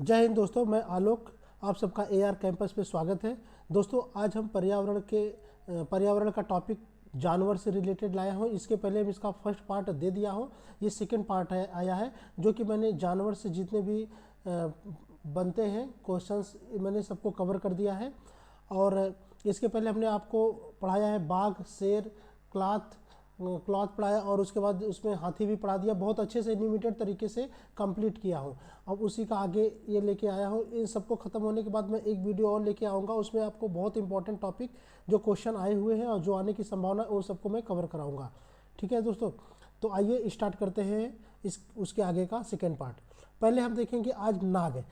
जय हिंद दोस्तों, मैं आलोक। आप सबका एआर कैंपस पे स्वागत है। दोस्तों, आज हम पर्यावरण का टॉपिक जानवर से रिलेटेड लाया हूँ। इसके पहले मैं इसका फर्स्ट पार्ट दे दिया हूँ। ये सेकंड पार्ट आया है, जो कि मैंने जानवर से जितने भी बनते हैं क्वेश्चंस, मैंने सबको कवर कर दिया है। और इसके पहले हमने आपको पढ़ाया है बाघ, शेर, क्लॉथ पढ़ाया, और उसके बाद उसमें हाथी भी पढ़ा दिया। बहुत अच्छे से एनिमेटेड तरीके से कंप्लीट किया हूँ। अब उसी का आगे ये लेके आया हूँ। इन सबको ख़त्म होने के बाद मैं एक वीडियो और लेके आऊँगा। उसमें आपको बहुत इंपॉर्टेंट टॉपिक जो क्वेश्चन आए हुए हैं और जो आने की संभावना है, उन सबको मैं कवर कराऊँगा। ठीक है दोस्तों, तो आइए स्टार्ट करते हैं उसके आगे का सेकेंड पार्ट। पहले हम देखेंगे आज नाग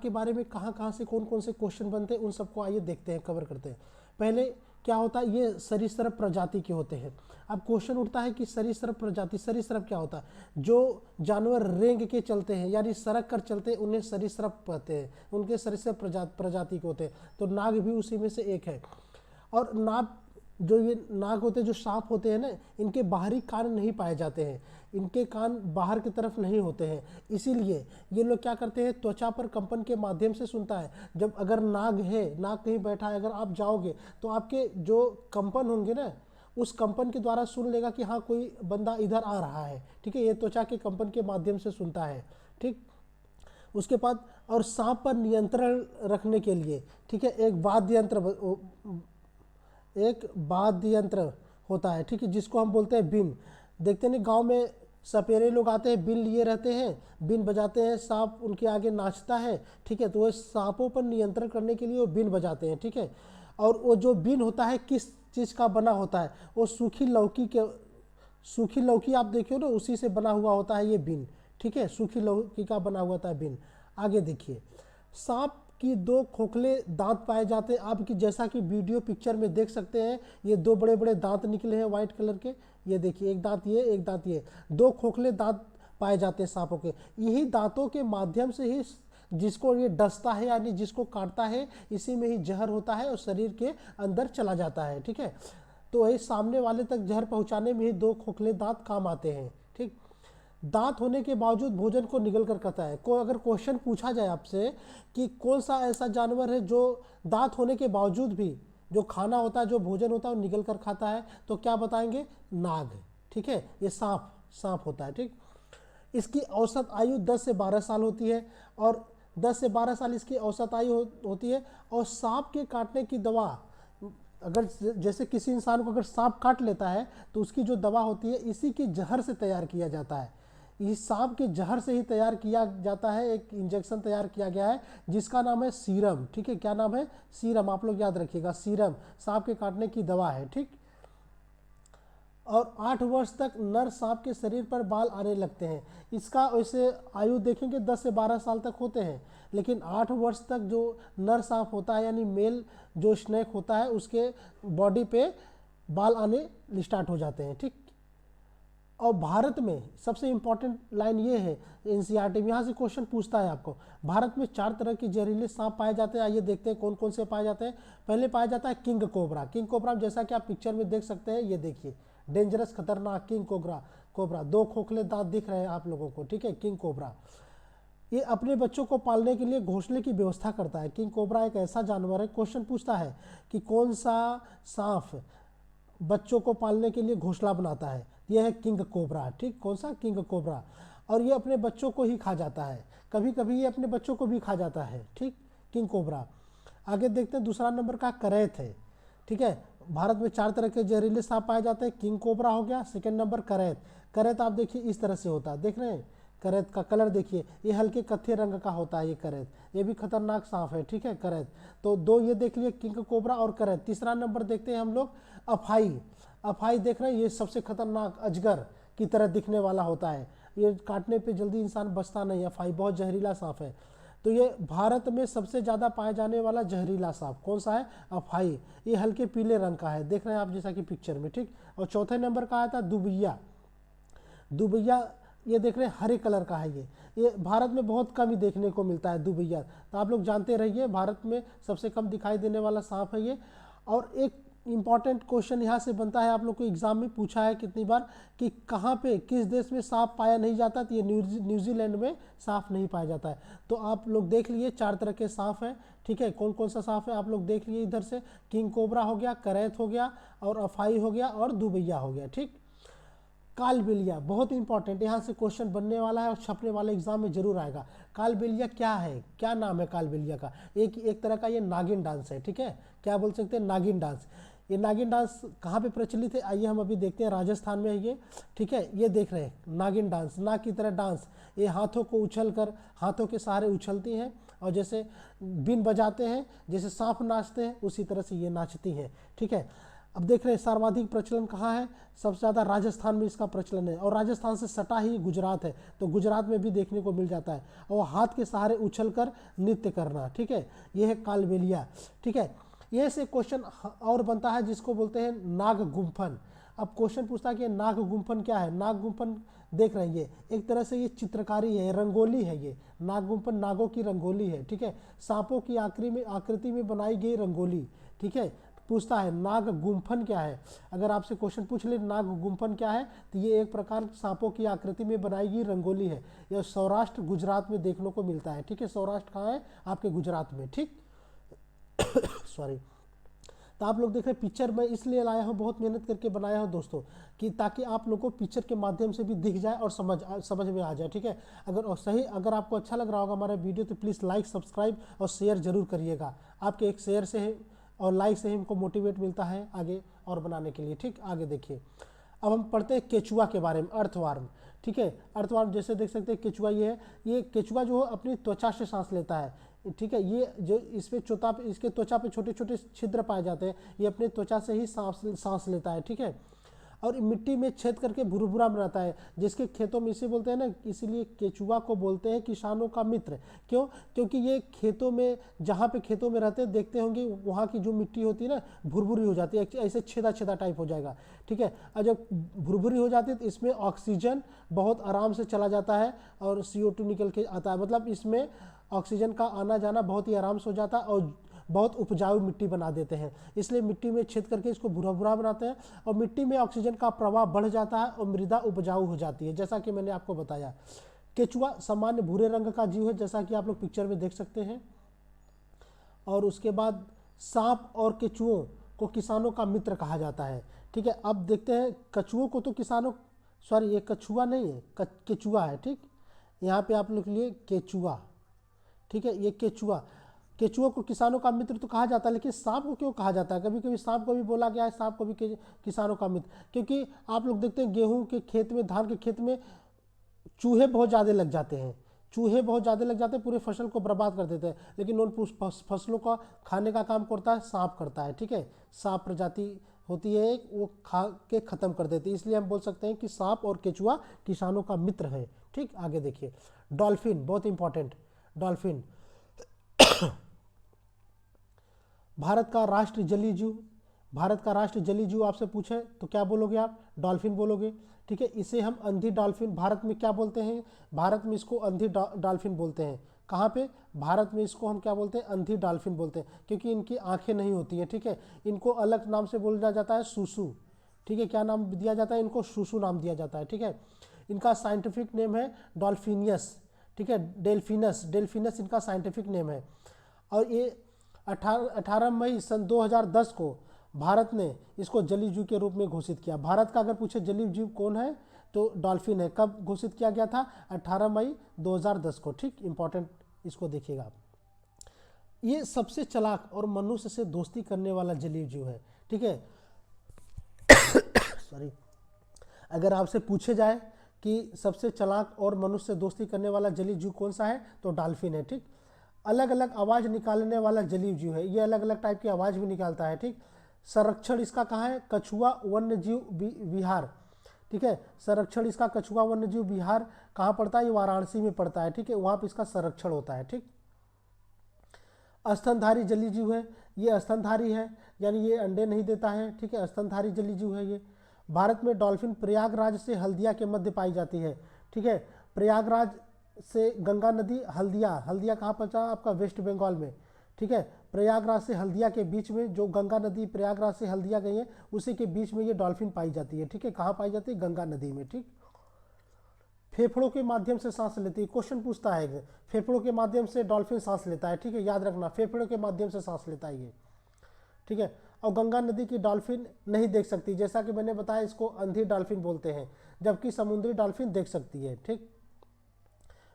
के बारे में कहाँ कहाँ से कौन कौन से क्वेश्चन बनते हैं, उन सबको आइए देखते हैं, कवर करते हैं। पहले क्या होता है, ये सरीसृप प्रजाति के होते हैं। अब क्वेश्चन उठता है कि सरीसृप प्रजाति, सरीसृप क्या होता है? जो जानवर रेंग के चलते हैं यानी सड़क कर चलते हैं, उन्हें सरीसृप कहते हैं। उनके सरीसृप प्रजाति के होते हैं। तो नाग भी उसी में से एक है। और ये नाग होते हैं, जो सांप होते हैं ना, इनके बाहरी कान नहीं पाए जाते हैं। इनके कान बाहर की तरफ नहीं होते हैं। इसीलिए ये लोग क्या करते हैं, त्वचा पर कंपन के माध्यम से सुनता है। जब अगर नाग कहीं बैठा है, अगर आप जाओगे तो आपके जो कंपन होंगे ना, उस कंपन के द्वारा सुन लेगा कि हाँ, कोई बंदा इधर आ रहा है। ठीक है, ये त्वचा के कंपन के माध्यम से सुनता है। ठीक, उसके बाद और सांप पर नियंत्रण रखने के लिए, ठीक है, एक वाद्य यंत्र होता है। ठीक है, जिसको हम बोलते हैं बीन। देखते नहीं, गांव में सपेरे लोग आते हैं, बीन लिए रहते हैं, बीन बजाते हैं, सांप उनके आगे नाचता है। ठीक है, तो वो सांपों पर नियंत्रण करने के लिए वो बीन बजाते हैं। ठीक है, और वो जो बीन होता है किस चीज़ का बना होता है? वो सूखी लौकी आप देखिए ना, उसी से बना हुआ होता है ये बीन। ठीक है, सूखी लौकी का बना हुआ होता है बीन। आगे देखिए, सांप की 2 खोखले दांत पाए जाते हैं। आप की जैसा कि वीडियो पिक्चर में देख सकते हैं, ये 2 बड़े बड़े दांत निकले हैं व्हाइट कलर के। ये देखिए, एक दांत ये, एक दांत ये, 2 खोखले दांत पाए जाते हैं सांपों के। यही दांतों के माध्यम से ही जिसको ये डसता है यानी जिसको काटता है, इसी में ही जहर होता है और शरीर के अंदर चला जाता है। ठीक है, तो वही सामने वाले तक जहर पहुंचाने में ही 2 खोखले दांत काम आते हैं। ठीक, दांत होने के बावजूद भोजन को निगल कर खाता है। कोई अगर क्वेश्चन पूछा जाए आपसे कि कौन सा ऐसा जानवर है जो दांत होने के बावजूद भी जो खाना होता है, जो भोजन होता है, वो निगल कर खाता है, तो क्या बताएंगे? नाग। ठीक है, ये सांप होता है। ठीक, इसकी औसत आयु 10 से 12 साल होती है, और 10 से 12 साल इसकी औसत आयु होती है। और सांप के काटने की दवा, अगर जैसे किसी इंसान को अगर सांप काट लेता है तो उसकी जो दवा होती है, इसी की जहर से तैयार किया जाता है। इस सांप के जहर से ही तैयार किया जाता है। एक इंजेक्शन तैयार किया गया है जिसका नाम है सीरम। ठीक है, क्या नाम है? सीरम। आप लोग याद रखिएगा, सीरम सांप के काटने की दवा है। ठीक, और 8 वर्ष तक नर सांप के शरीर पर बाल आने लगते हैं। इसका वैसे आयु देखेंगे 10 से 12 साल तक होते हैं, लेकिन 8 वर्ष तक जो नर सांप होता है यानी मेल जो स्नेक होता है, उसके बॉडी पे बाल आने स्टार्ट हो जाते हैं। ठीक, और भारत में सबसे इंपॉर्टेंट लाइन ये है, एनसीईआरटी में यहाँ से क्वेश्चन पूछता है आपको, भारत में 4 तरह के जहरीले सांप पाए जाते हैं। आइए देखते हैं कौन कौन से पाए जाते हैं। पहले पाया जाता है किंग कोबरा। किंग कोबरा जैसा कि आप पिक्चर में देख सकते हैं, ये देखिए, डेंजरस खतरनाक किंग कोबरा 2 खोखले दांत दिख रहे हैं आप लोगों को। ठीक है, किंग कोबरा ये अपने बच्चों को पालने के लिए घोंसले की व्यवस्था करता है। किंग कोबरा एक ऐसा जानवर है, क्वेश्चन पूछता है कि कौन सा सांप बच्चों को पालने के लिए घोंसला बनाता है? यह है किंग कोबरा। ठीक, कौन सा? King cobra. और ये अपने बच्चों को ही खा जाता है, कभी कभी ये अपने बच्चों को भी खा जाता है। ठीक, किंग कोबरा। आगे देखते हैं, दूसरा नंबर का करैत है। ठीक है, भारत में 4 तरह के जहरीले सांप पाए जाते हैं। किंग कोबरा हो गया, सेकेंड नंबर करैत आप देखिए इस तरह से होता है, देख रहे हैं? करैत का कलर देखिए, ये हल्के कत्थे रंग का होता है ये करैत। ये भी खतरनाक सांप है। ठीक है, करैत। तो 2 ये देख लिए, किंग कोबरा और करैत। तीसरा नंबर देखते हैं हम लोग, अफाई देख रहे हैं, ये सबसे खतरनाक अजगर की तरह दिखने वाला होता है। ये काटने पे जल्दी इंसान बचता नहीं है। अफाई बहुत जहरीला सांप है। तो ये भारत में सबसे ज़्यादा पाए जाने वाला जहरीला सांप कौन सा है? अफाई। ये हल्के पीले रंग का है, देख रहे हैं आप जैसा कि पिक्चर में। ठीक, और चौथे नंबर का आया था दुबैया। ये देख रहे हैं हरे कलर का है। ये भारत में बहुत कम ही देखने को मिलता है दुबैया। तो आप लोग जानते रहिए, भारत में सबसे कम दिखाई देने वाला सांप है ये। और एक इम्पॉर्टेंट क्वेश्चन यहाँ से बनता है, आप लोग को एग्जाम में पूछा है कितनी बार कि कहाँ पे किस देश में सांप पाया नहीं जाता, तो ये न्यूजीलैंड में सांप नहीं पाया जाता है। तो आप लोग देख लिए 4 तरह के सांप हैं, ठीक है। कौन कौन सा सांप है आप लोग देख लिए इधर से, किंग कोबरा हो गया, करैत हो गया, और अफाई हो गया, और दुबैया हो गया, ठीक। कालबेलिया बहुत इंपॉर्टेंट, यहाँ से क्वेश्चन बनने वाला है और छपने वाले एग्जाम में जरूर आएगा। कालबेलिया क्या है, क्या नाम है कालबेलिया का? एक तरह का ये नागिन डांस है, ठीक है। क्या बोल सकते हैं, नागिन डांस। ये नागिन डांस कहाँ पे प्रचलित है, आइए हम अभी देखते हैं। राजस्थान में है ये, ठीक है। ये देख रहे हैं नागिन डांस, नाग की तरह डांस। ये हाथों को उछल कर, हाथों के सहारे उछलती हैं, और जैसे बीन बजाते हैं, जैसे सांप नाचते हैं उसी तरह से ये नाचती हैं, ठीक है। अब देख रहे हैं सर्वाधिक प्रचलन कहाँ है, सबसे ज़्यादा राजस्थान में इसका प्रचलन है, और राजस्थान से सटा ही गुजरात है, तो गुजरात में भी देखने को मिल जाता है। और हाथ के सहारे उछलकर नृत्य करना, ठीक है, यह है कालबेलिया, ठीक है। ये से क्वेश्चन और बनता है जिसको बोलते हैं नाग गुम्फन। अब क्वेश्चन पूछता है कि नाग गुम्फन क्या है। नाग गुम्फन देख रहे हैं, ये एक तरह से ये चित्रकारी है, रंगोली है। ये नाग गुम्फन नागों की रंगोली है, ठीक है, सांपों की आकृति में बनाई गई रंगोली, ठीक है। पूछता है नाग गुम्फन क्या है। अगर आपसे क्वेश्चन पूछ ले नाग गुम्फन क्या है, तो ये एक प्रकार सांपों की आकृति में बनाई गई रंगोली है। यह सौराष्ट्र गुजरात में देखने को मिलता है, ठीक है। सौराष्ट्र कहाँ है, आपके गुजरात में, ठीक। सॉरी। तो आप लोग देख रहे हैं पिक्चर मैं इसलिए लाया हूँ, बहुत मेहनत करके बनाया हूँ दोस्तों, कि ताकि आप लोगों को पिक्चर के माध्यम से भी दिख जाए और समझ में आ जाए, ठीक है। अगर आपको अच्छा लग रहा होगा हमारा वीडियो, तो प्लीज़ लाइक, सब्सक्राइब और शेयर जरूर करिएगा। आपके एक शेयर से और लाइक से ही हमको मोटिवेट मिलता है आगे और बनाने के लिए, ठीक। आगे देखिए, अब हम पढ़ते हैं केचुआ के बारे में, अर्थवार्म, ठीक है। अर्थवार्म जैसे देख सकते हैं केचुआ ये है, ये केचुआ जो है अपनी त्वचा से सांस लेता है, ठीक है। ये जो इसके त्वचा पे छोटे छोटे छिद्र पाए जाते हैं, ये अपने त्वचा से ही सांस लेता है, ठीक है। और मिट्टी में छेद करके भुरभुरा बनाता है, जिसके खेतों में इसे बोलते हैं ना, इसीलिए केचुआ को बोलते हैं किसानों का मित्र। क्यों? क्योंकि ये खेतों में, जहाँ पे खेतों में रहते हैं, देखते होंगे वहाँ की जो मिट्टी होती है ना, भुरभुरी हो जाती है, ऐसे छेदा छेदा टाइप हो जाएगा, ठीक है। और जब भुरभुरी हो जाती है तो इसमें ऑक्सीजन बहुत आराम से चला जाता है और CO2 निकल के आता है, मतलब इसमें ऑक्सीजन का आना जाना बहुत ही आराम से हो जाता है, और बहुत उपजाऊ मिट्टी बना देते हैं। इसलिए मिट्टी में छेद करके इसको भूरा भूरा बनाते हैं, और मिट्टी में ऑक्सीजन का प्रवाह बढ़ जाता है और मृदा उपजाऊ हो जाती है, जैसा कि मैंने आपको बताया। केचुआ सामान्य भूरे रंग का जीव है, जैसा कि आप लोग पिक्चर में देख सकते हैं। और उसके बाद सांप और केचुओं को किसानों का मित्र कहा जाता है, ठीक है। अब देखते हैं कछुओं को तो किसानों, सॉरी ये कछुआ नहीं है, केचुआ है, ठीक। यहाँ पे आप लिख लिए केचुआ, ठीक है। ये केचुआ को किसानों का मित्र तो कहा जाता है, लेकिन सांप को क्यों कहा जाता है? कभी कभी सांप को भी बोला गया है, सांप को भी किसानों का मित्र, क्योंकि आप लोग देखते हैं गेहूं के खेत में, धान के खेत में चूहे बहुत ज़्यादा लग जाते हैं, पूरे फसल को बर्बाद कर देते हैं, लेकिन उन फसलों का खाने का काम करता है सांप करता है, ठीक है। सांप प्रजाति होती है एक, वो खा के ख़त्म कर देती है, इसलिए हम बोल सकते हैं कि सांप और केचुआ किसानों का मित्र है, ठीक। आगे देखिए, डॉल्फिन बहुत इंपॉर्टेंट, डॉल्फिन भारत का राष्ट्रीय जलीय जीव आपसे पूछे तो क्या बोलोगे आप? डॉल्फिन बोलोगे, ठीक है। इसे हम अंधी डॉल्फिन भारत में क्या बोलते हैं? भारत में इसको अंधी डॉल्फिन बोलते हैं। कहाँ पे? भारत में इसको हम क्या बोलते हैं? अंधी डॉल्फिन बोलते हैं, क्योंकि इनकी आंखें नहीं होती हैं, ठीक है। इनको अलग नाम से बोला जाता है सूसू, ठीक है। क्या नाम दिया जाता है इनको? सूसू नाम दिया जाता है, ठीक है। इनका साइंटिफिक नेम है डॉल्फिनियस, ठीक है। डेल्फिनस इनका साइंटिफिक नेम है। और ये 18 मई सन 2010 को भारत ने इसको जलीय जीव के रूप में घोषित किया। भारत का अगर पूछे जलीय जीव कौन है तो डॉल्फिन है। कब घोषित किया गया था? 18 मई 2010 को, ठीक। इंपॉर्टेंट, इसको देखिएगा आप। ये सबसे चालाक और मनुष्य से दोस्ती करने वाला जलीय जीव है, ठीक है। सॉरी, अगर आपसे पूछे जाए कि सबसे चालाक और मनुष्य से दोस्ती करने वाला जलीय जीव कौन सा है तो डॉल्फिन है, ठीक। अलग अलग आवाज़ निकालने वाला जलीय जीव है, ये अलग अलग टाइप की आवाज़ भी निकालता है, ठीक। संरक्षण इसका कहाँ है? कछुआ वन्य जीव विहार, ठीक है। संरक्षण इसका कछुआ वन्य जीव विहार कहाँ पड़ता है? ये वाराणसी में पड़ता है, ठीक है। वहाँ पे इसका संरक्षण होता है, ठीक। स्तनधारी जलीय जीव है, ये स्तनधारी है, यानी ये अंडे नहीं देता है, ठीक है। स्तनधारी जलीय जीव है ये। भारत में डॉल्फिन प्रयागराज से हल्दिया के मध्य पाई जाती है, ठीक है। प्रयागराज से गंगा नदी, हल्दिया कहाँ पहुँचा? आपका वेस्ट बंगाल में, ठीक है। प्रयागराज से हल्दिया के बीच में, जो गंगा नदी प्रयागराज से हल्दिया गई है उसी के बीच में ये डॉल्फिन पाई जाती है। ठीक है, कहाँ पाई जाती है? गंगा नदी में। ठीक, फेफड़ों के माध्यम से सांस लेती है। क्वेश्चन पूछता है फेफड़ों के माध्यम से डॉल्फिन सांस लेता है। ठीक है, याद रखना, फेफड़ों के माध्यम से सांस लेता है ये। ठीक है, और गंगा नदी की डॉल्फिन नहीं देख सकती, जैसा कि मैंने बताया इसको अंधी डॉल्फिन बोलते हैं, जबकि समुद्री डॉल्फिन देख सकती है। ठीक,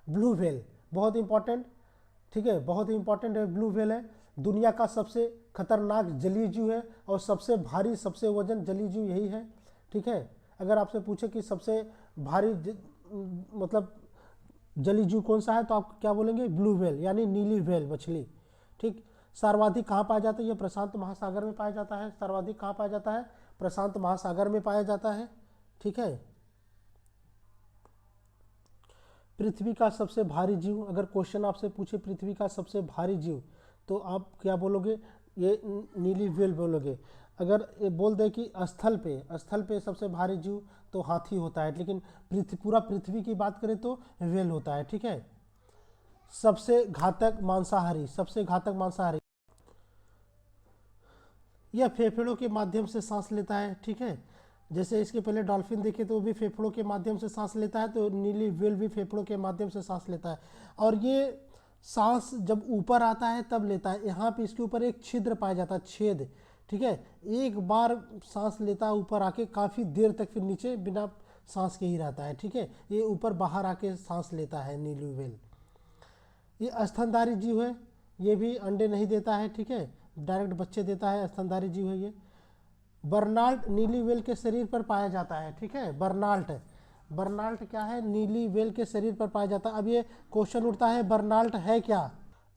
ब्लू व्हेल बहुत इंपॉर्टेंट, ठीक है, बहुत ही इंपॉर्टेंट है। ब्लू व्हेल है दुनिया का सबसे खतरनाक जलीय जीव है और सबसे भारी, सबसे वजन जलीय जीव यही है। ठीक है, अगर आपसे पूछे कि सबसे भारी मतलब जलीय जीव कौन सा है तो आप क्या बोलेंगे? ब्लू व्हेल यानी नीली व्हेल मछली। ठीक, सर्वाधिक कहाँ पाया जाता है? ये प्रशांत महासागर में पाया जाता है। सर्वाधिक कहाँ पाया जाता है? प्रशांत महासागर में पाया जाता है। ठीक है, पृथ्वी का सबसे भारी जीव, अगर क्वेश्चन आपसे पूछे पृथ्वी का सबसे भारी जीव तो आप क्या बोलोगे? ये नीली व्हेल बोलोगे। अगर ये बोल दे कि स्थल पे सबसे भारी जीव तो हाथी होता है, लेकिन पूरा पृथ्वी की बात करें तो व्हेल होता है। ठीक है, सबसे घातक मांसाहारी यह फेफड़ों के माध्यम से सांस लेता है। ठीक है, जैसे इसके पहले डॉल्फिन देखे तो वो भी फेफड़ों के माध्यम से सांस लेता है, तो नीली व्हेल भी फेफड़ों के माध्यम से सांस लेता है। और ये सांस जब ऊपर आता है तब लेता है। यहाँ पे इसके ऊपर एक छिद्र पाया जाता है, छेद। ठीक है, एक बार सांस लेता है ऊपर आके, काफ़ी देर तक फिर नीचे बिना सांस के ही रहता है। ठीक है, ये ऊपर बाहर आके सांस लेता है नीली व्हेल। ये स्तनधारी जीव है, ये भी अंडे नहीं देता है। ठीक है, डायरेक्ट बच्चे देता है, स्तनधारी जीव है ये। बर्नाल्ट नीली व्हेल के शरीर पर पाया जाता है। ठीक है, बर्नाल्ट क्या है? नीली व्हेल के शरीर पर पाया जाता है। अब ये क्वेश्चन उठता है बर्नाल्ट है क्या?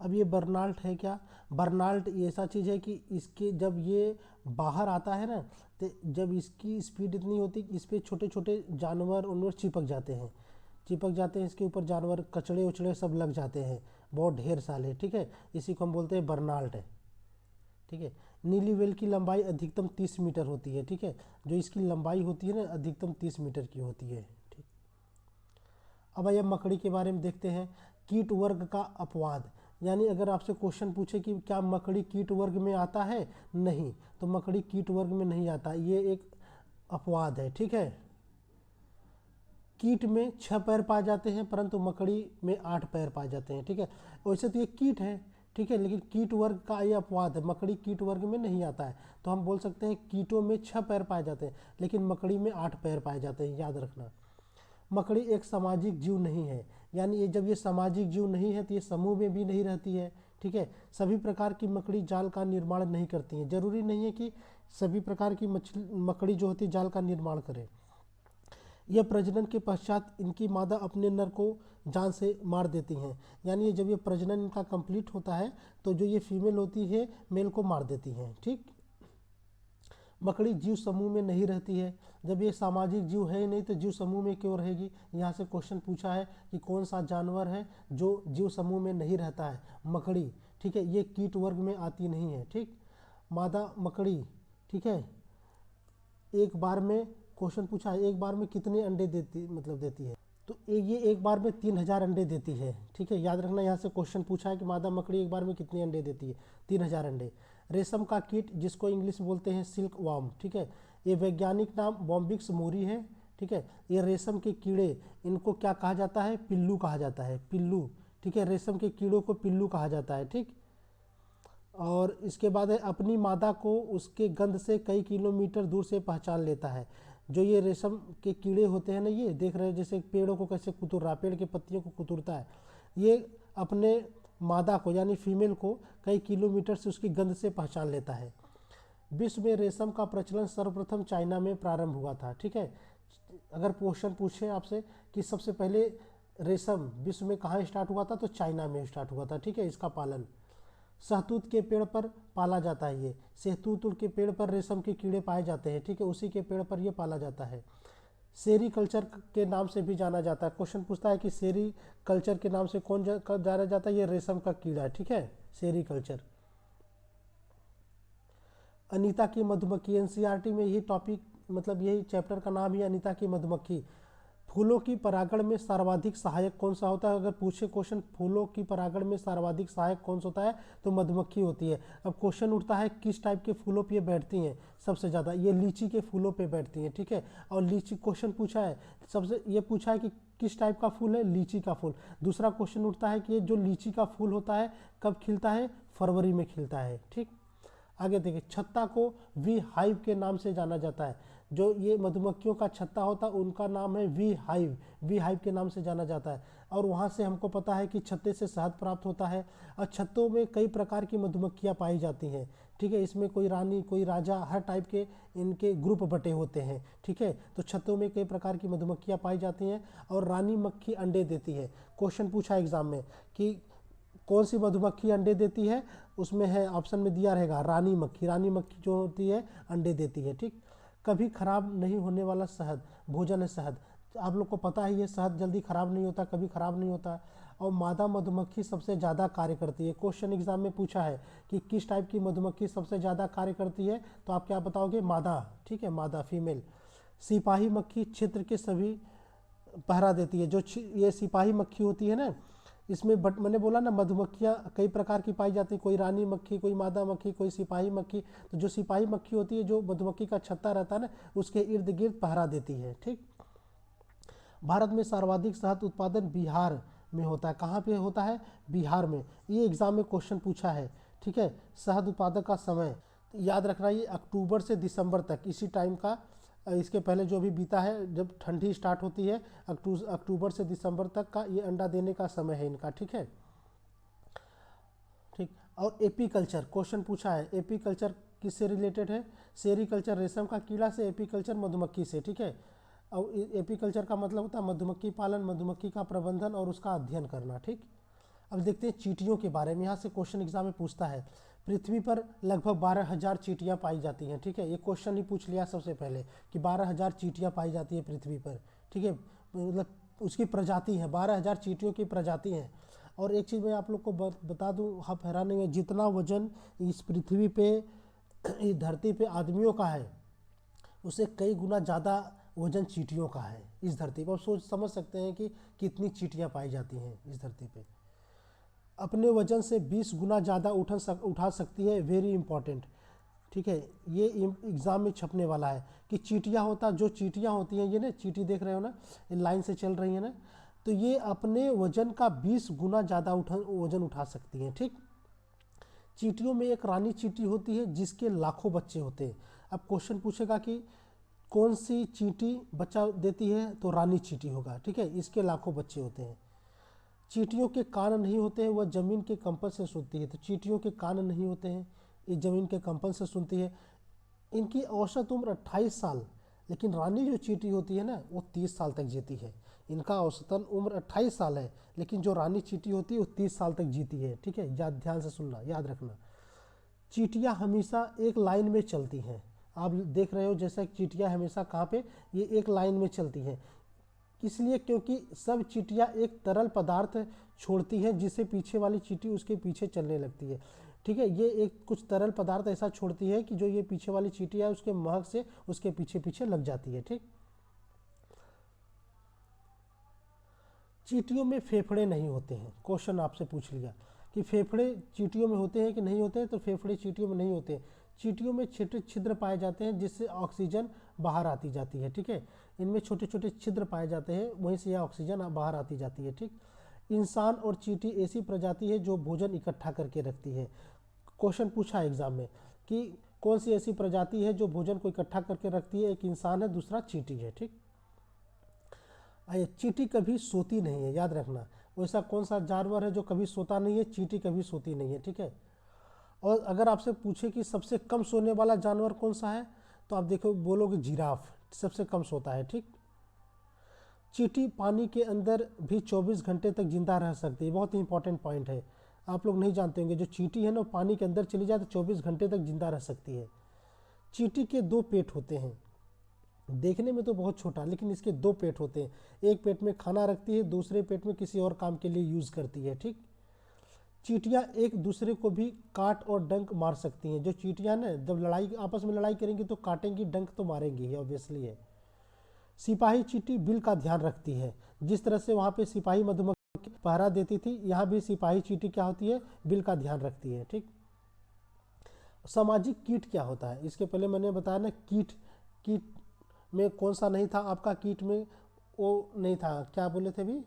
अब ये बर्नाल्ट है क्या? बर्नाल्ट ये ऐसा चीज़ है कि इसके जब ये बाहर आता है ना, तो जब इसकी स्पीड इतनी होती कि इस पर छोटे छोटे जानवर उनवर चिपक जाते हैं, इसके ऊपर जानवर, कचड़े उचड़े सब लग जाते हैं, बहुत ढेर सारे। ठीक है, इसी को हम बोलते हैं बर्नाल्ट है। ठीक है, नीली व्हेल की लंबाई अधिकतम 30 मीटर होती है। ठीक है, जो इसकी लंबाई होती है ना अधिकतम 30 मीटर की होती है। ठीक, अब आइए मकड़ी के बारे में देखते हैं। कीट वर्ग का अपवाद, यानी अगर आपसे क्वेश्चन पूछे कि क्या मकड़ी कीट वर्ग में आता है? नहीं, तो मकड़ी कीट वर्ग में नहीं आता, ये एक अपवाद है। ठीक है, कीट में 6 पैर पाए जाते हैं परंतु मकड़ी में 8 पैर पाए जाते हैं। ठीक है, वैसे तो ये कीट है, ठीक है, लेकिन कीट वर्ग का ये अपवाद है, मकड़ी कीट वर्ग में नहीं आता है। तो हम बोल सकते हैं कीटों में 6 पैर पाए जाते हैं लेकिन मकड़ी में 8 पैर पाए जाते हैं, याद रखना। मकड़ी एक सामाजिक जीव नहीं है, यानी ये जब ये सामाजिक जीव नहीं है तो ये समूह में भी नहीं रहती है। ठीक है, सभी प्रकार की मकड़ी जाल का निर्माण नहीं करती हैं। जरूरी नहीं है कि सभी प्रकार की मकड़ी जो होती है जाल का निर्माण करे। यह प्रजनन के पश्चात इनकी मादा अपने नर को जान से मार देती हैं, यानी ये जब ये प्रजनन इनका कंप्लीट होता है तो जो ये फीमेल होती है मेल को मार देती हैं। ठीक, मकड़ी जीव समूह में नहीं रहती है, जब ये सामाजिक जीव है ही नहीं तो जीव समूह में क्यों रहेगी? यहाँ से क्वेश्चन पूछा है कि कौन सा जानवर है जो जीव समूह में नहीं रहता है? मकड़ी। ठीक है, ये कीट वर्ग में आती नहीं है। ठीक, मादा मकड़ी, ठीक है, एक बार में क्वेश्चन पूछा है एक बार में कितने अंडे देती है? तो ये एक बार में 3000 अंडे देती है। ठीक है, याद रखना, यहाँ से क्वेश्चन पूछा है कि मादा मकड़ी एक बार में कितने अंडे देती है? 3000 अंडे। रेशम का कीट जिसको इंग्लिश में बोलते हैं सिल्क वार्म। ठीक है, ये वैज्ञानिक नाम बॉम्बिक्स मोरी है। ठीक है, ये रेशम के कीड़े, इनको क्या कहा जाता है? पिल्लू कहा जाता है, पिल्लू। ठीक है, रेशम के कीड़ों को पिल्लू कहा जाता है। ठीक, और इसके बाद है अपनी मादा को उसके गंध से कई किलोमीटर दूर से पहचान लेता है। जो ये रेशम के कीड़े होते हैं ना, ये देख रहे हैं जैसे पेड़ों को कैसे कुतुर रहा, पेड़ के पत्तियों को कुतुरता है, ये अपने मादा को यानी फीमेल को कई किलोमीटर से उसकी गंध से पहचान लेता है। विश्व में रेशम का प्रचलन सर्वप्रथम चाइना में प्रारंभ हुआ था। ठीक है, अगर क्वेश्चन पूछे आपसे कि सबसे पहले रेशम विश्व में कहाँ स्टार्ट हुआ था तो चाइना में स्टार्ट हुआ था। ठीक है, इसका पालन सहतूत के पेड़ पर पाला जाता है। ये सहतूत के पेड़ पर रेशम के कीड़े पाए जाते हैं। ठीक है, उसी के पेड़ पर ये पाला जाता है। सेरी कल्चर के नाम से भी जाना जाता है। क्वेश्चन पूछता है कि सेरी कल्चर के नाम से कौन जाना जाता है? ये रेशम का कीड़ा। ठीक है, सेरी कल्चर। अनीता की मधुमक्खी, एनसीईआरटी में यही टॉपिक, मतलब यही चैप्टर का नाम ही अनीता की मधुमक्खी। फूलों की परागण में सर्वाधिक सहायक कौन सा होता है? अगर पूछे क्वेश्चन फूलों की परागण में सर्वाधिक सहायक कौन सा होता है तो मधुमक्खी होती है। अब क्वेश्चन उठता है किस टाइप के फूलों पे ये बैठती हैं सबसे ज़्यादा? ये लीची के फूलों पे बैठती हैं, ठीक है। और लीची क्वेश्चन पूछा है, सबसे ये पूछा है कि किस टाइप का फूल है? लीची का फूल। दूसरा क्वेश्चन उठता है कि ये जो लीची का फूल होता है कब खिलता है? फरवरी में खिलता है, ठीक। आगे देखिए, छत्ता को वी हाइव के नाम से जाना जाता है। जो ये मधुमक्खियों का छत्ता होता है उनका नाम है वी हाइव, वी हाइव के नाम से जाना जाता है। और वहाँ से हमको पता है कि छत्ते से शहद प्राप्त होता है। और छत्तों में कई प्रकार की मधुमक्खियाँ पाई जाती हैं, ठीक है। इसमें कोई रानी, कोई राजा, हर टाइप के इनके ग्रुप बटे होते हैं, ठीक है। तो छत्तों में कई प्रकार की मधुमक्खियाँ पाई जाती हैं और रानी मक्खी अंडे देती है। क्वेश्चन पूछा एग्जाम में कि कौन सी मधुमक्खी अंडे देती है? उसमें है ऑप्शन में दिया रहेगा रानी मक्खी। रानी मक्खी जो होती है अंडे देती है, ठीक। कभी खराब नहीं होने वाला शहद, भोजन है शहद। आप लोग को पता है ये शहद जल्दी खराब नहीं होता, कभी खराब नहीं होता। और मादा मधुमक्खी सबसे ज़्यादा कार्य करती है। क्वेश्चन एग्जाम में पूछा है कि किस टाइप की मधुमक्खी सबसे ज़्यादा कार्य करती है, तो आप क्या बताओगे? मादा, ठीक है, मादा, फीमेल। सिपाही मक्खी क्षेत्र के सभी पहरा देती है। जो ये सिपाही मक्खी होती है ना, इसमें बट मैंने बोला ना मधुमक्खियाँ कई प्रकार की पाई जाती हैं, कोई रानी मक्खी, कोई मादा मक्खी, कोई सिपाही मक्खी। तो जो सिपाही मक्खी होती है, जो मधुमक्खी का छत्ता रहता है ना, उसके इर्द गिर्द पहरा देती है, ठीक। भारत में सर्वाधिक शहद उत्पादन बिहार में होता है। कहाँ पे होता है? बिहार में। ये एग्जाम में क्वेश्चन पूछा है, ठीक है। शहद उत्पादन का समय याद रखना, ये अक्टूबर से दिसंबर तक, इसी टाइम का। इसके पहले जो भी बीता है, जब ठंडी स्टार्ट होती है, अक्टूबर से दिसंबर तक का ये अंडा देने का समय है इनका, ठीक है, ठीक। और एपीकल्चर क्वेश्चन पूछा है, एपीकल्चर किससे रिलेटेड है? सेरीकल्चर रेशम का कीड़ा से, एपीकल्चर मधुमक्खी से, ठीक है। और एपीकल्चर का मतलब होता है मधुमक्खी पालन, मधुमक्खी का प्रबंधन और उसका अध्ययन करना, ठीक। अब देखते हैं चींटियों के बारे में। यहाँ से क्वेश्चन एग्जाम में पूछता है, पृथ्वी पर लगभग 12,000 चींटियाँ पाई जाती हैं, ठीक है। ये क्वेश्चन ही पूछ लिया सबसे पहले कि 12,000 चींटियाँ पाई जाती है पृथ्वी पर, ठीक है। मतलब उसकी प्रजाति है, 12,000 चींटियों की प्रजाति है। और एक चीज़ मैं आप लोग को बता दूँ, आप हैरान नहीं है, जितना वजन इस पृथ्वी पे, इस धरती पे आदमियों का है, उससे कई गुना ज़्यादा वजन चींटियों का है इस धरती पर। सोच समझ सकते हैं कि कितनी चींटियाँ पाई जाती हैं इस धरती पे। अपने वजन से 20 गुना ज़्यादा उठा सकती है, वेरी इंपॉर्टेंट, ठीक है। ये एग्ज़ाम में छपने वाला है कि चींटियाँ जो चींटियाँ होती हैं, ये ना चींटी देख रहे हो ना, ये लाइन से चल रही है ना, तो ये अपने वजन का 20 गुना ज़्यादा वजन उठा सकती हैं, ठीक। चींटियों में एक रानी चींटी होती है जिसके लाखों बच्चे होते हैं। अब क्वेश्चन पूछेगा कि कौन सी चींटी बच्चा देती है, तो रानी चींटी होगा, ठीक है। इसके लाखों बच्चे होते हैं। चींटियों के कान नहीं होते हैं, वह ज़मीन के कंपन से सुनती है। तो चींटियों के कान नहीं होते हैं, ये ज़मीन के कंपन से सुनती है। इनकी औसत उम्र 28 साल, लेकिन रानी जो चींटी होती है ना, वो 30 साल तक जीती है। इनका औसतन उम्र 28 साल है, लेकिन जो रानी चींटी होती है वो 30 साल तक जीती है, ठीक है। ध्यान से सुनना, याद रखना। चींटियाँ हमेशा एक लाइन में चलती हैं। आप देख रहे हो जैसा चींटियाँ हमेशा कहाँ पे, ये एक लाइन में चलती हैं। इसलिए क्योंकि सब चींटियाँ एक तरल पदार्थ छोड़ती हैं जिससे पीछे वाली चींटी उसके पीछे चलने लगती है, ठीक है। ये एक कुछ तरल पदार्थ ऐसा छोड़ती है कि जो ये पीछे वाली चींटी है उसके महक से उसके पीछे पीछे लग जाती है, ठीक। चींटियों में फेफड़े नहीं होते हैं। क्वेश्चन आपसे पूछ लिया कि फेफड़े चींटियों में होते हैं कि नहीं होते हैं, तो फेफड़े चींटियों में नहीं होते। चींटियों में छोटे छिद्र पाए जाते हैं जिससे ऑक्सीजन बाहर आती जाती है, ठीक है। इनमें छोटे छोटे छिद्र पाए जाते हैं, वहीं से यह ऑक्सीजन बाहर आती जाती है, ठीक। इंसान और चींटी ऐसी प्रजाति है जो भोजन इकट्ठा करके रखती है। क्वेश्चन पूछा है एग्जाम में कि कौन सी ऐसी प्रजाति है जो भोजन को इकट्ठा करके रखती है? एक इंसान है, दूसरा चींटी है, ठीक। चींटी कभी सोती नहीं है, याद रखना। वैसा कौन सा जानवर है जो कभी सोता नहीं है? चींटी कभी सोती नहीं है, ठीक है। और अगर आपसे पूछे कि सबसे कम सोने वाला जानवर कौन सा है, तो आप देखो बोलोगे जिराफ सबसे कम सोता है, ठीक। चींटी पानी के अंदर भी 24 घंटे तक जिंदा रह सकती है। बहुत ही इंपॉर्टेंट पॉइंट है, आप लोग नहीं जानते होंगे। जो चींटी है ना, पानी के अंदर चली जाए तो 24 घंटे तक जिंदा रह सकती है। चींटी के 2 पेट होते हैं, देखने में तो बहुत छोटा, लेकिन इसके 2 पेट होते हैं। एक पेट में खाना रखती है, दूसरे पेट में किसी और काम के लिए यूज़ करती है, ठीक। चींटियाँ एक दूसरे को भी काट और डंक मार सकती हैं। जो चींटियाँ ना जब आपस में लड़ाई करेंगी तो काटेंगी, डंक तो मारेंगी ही, ऑब्वियसली है। सिपाही चींटी बिल का ध्यान रखती है। जिस तरह से वहाँ पे सिपाही मधुमक्खी पहरा देती थी, यहाँ भी सिपाही चींटी क्या होती है, बिल का ध्यान रखती है। ठीक। सामाजिक कीट क्या होता है, इसके पहले मैंने बताया ना, कीट कीट में कौन सा नहीं था आपका, कीट में वो नहीं था, क्या बोले थे अभी,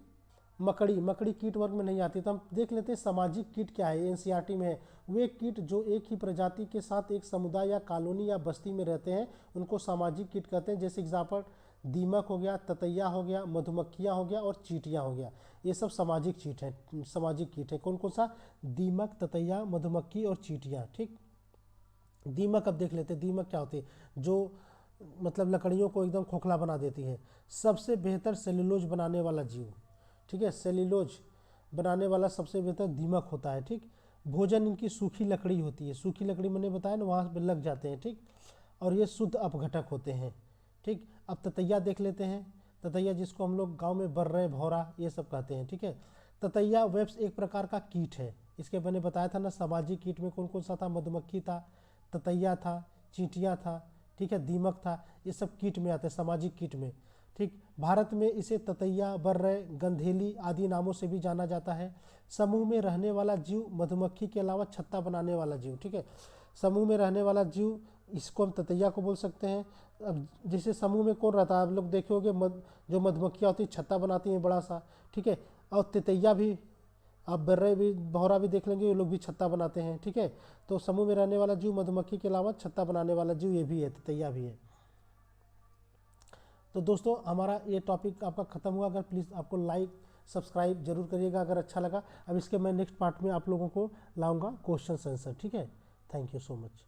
मकड़ी। मकड़ी कीट वर्ग में नहीं आती। तो हम देख लेते हैं सामाजिक कीट क्या है। एनसीईआरटी में है, वे कीट जो एक ही प्रजाति के साथ एक समुदाय या कॉलोनी या बस्ती में रहते हैं उनको सामाजिक कीट कहते हैं। जैसे एग्जाम्पल दीमक हो गया, ततैया हो गया, मधुमक्खियाँ हो गया और चींटियाँ हो गया, ये सब सामाजिक कीट हैं। सामाजिक कीट है कौन कौन सा, दीमक, ततैया, मधुमक्खी और चींटियाँ। ठीक। दीमक अब देख लेते हैं, दीमक क्या होती है, जो मतलब लकड़ियों को एकदम खोखला बना देती है। सबसे बेहतर सेलुलोज बनाने वाला जीव, ठीक है, सेल्यूलोज बनाने वाला सबसे बेहतर दीमक होता है। ठीक। भोजन इनकी सूखी लकड़ी होती है, सूखी लकड़ी मैंने बताया ना, वहाँ पे लग जाते हैं। ठीक। और ये शुद्ध अपघटक होते हैं। ठीक। अब ततैया देख लेते हैं। ततैया जिसको हम लोग गांव में बर्रे, भौरा ये सब कहते हैं। ठीक है। ततैया वेब्स एक प्रकार का कीट है। इसके मैंने बताया था ना, सामाजिक कीट में कौन कौन सा था, मधुमक्खी था, ततैया था, चींटियाँ था, ठीक है, दीमक था, ये सब कीट में आते हैं, सामाजिक कीट में। ठीक। भारत में इसे ततैया, बर्रे, गंधेली आदि नामों से भी जाना जाता है। समूह में रहने वाला जीव, मधुमक्खी के अलावा छत्ता बनाने वाला जीव। ठीक है, समूह में रहने वाला जीव, इसको हम ततैया को बोल सकते हैं। अब जैसे समूह में कौन रहता है, आप लोग देखे होंगे जो मधुमक्खियाँ होती है छत्ता बनाती हैं बड़ा सा। ठीक है। और ततैया भी, आप बर्रे भी, भौरा भी देख लेंगे, ये लोग भी छत्ता बनाते हैं। ठीक है। तो समूह में रहने वाला जीव मधुमक्खी के अलावा छत्ता बनाने वाला जीव ये भी है, ततैया भी है। तो दोस्तों हमारा ये टॉपिक आपका ख़त्म हुआ। अगर प्लीज़ आपको लाइक सब्सक्राइब जरूर करिएगा अगर अच्छा लगा। अब इसके मैं नेक्स्ट पार्ट में आप लोगों को लाऊंगा क्वेश्चन आंसर। ठीक है, थैंक यू सो मच।